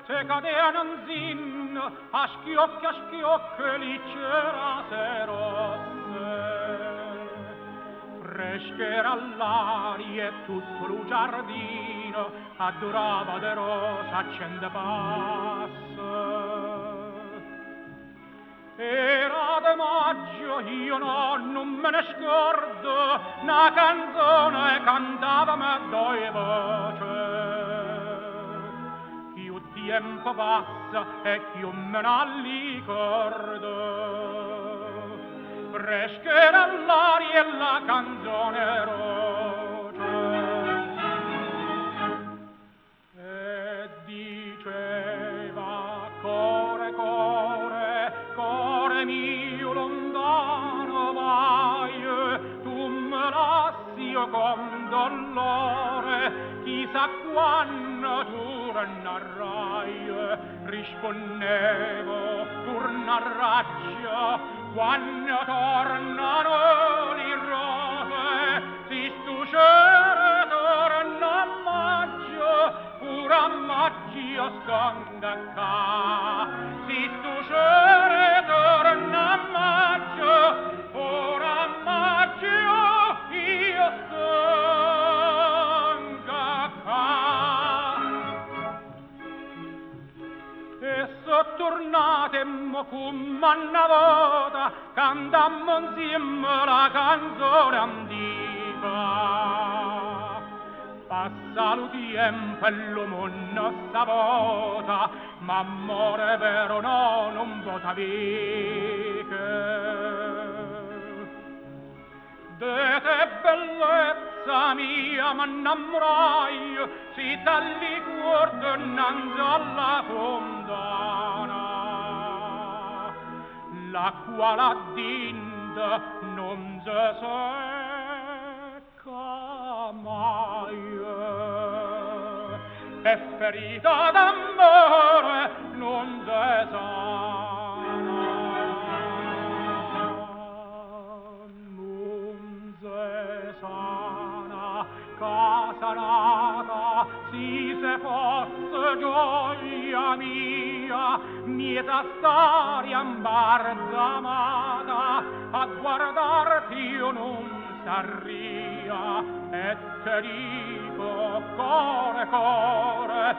te cadeano zin, a schiocco li cerase rosse. Frescherà l'aria e tutto lo giardino addorava de rosa accende passa. Era de maggio, io non me ne scordo, una canzone cantavamo due voce. Più tempo passa e più me ne ricordo. Frescherà l'aria e la canzone roce. E diceva core, core, core mio lontano vai, tu me lasci io con dolore, chissà quando tornerai. Rispondevo, torneraccio, quando tornano le rose, si stuscere torna a maggio, pure a maggio sconda qua. Si stuscere torna a maggio, pure a maggio io sconda qua. E sottornatemmo come una volta, cantammo insieme la canzone antica. Passa lo tempo e l'uomo non s'avota, ma amore vero no, non vota vecchia. De te bellezza mia m'innamorai, si talli cuor innanzi alla fontana, la quale addinta non si secca mai. E ferita d'amore non si sana. Sana, casa nata, si se fosse gioia mia, mieta storia imbarzamata, a guardarti io non starria, e te dico, core, core,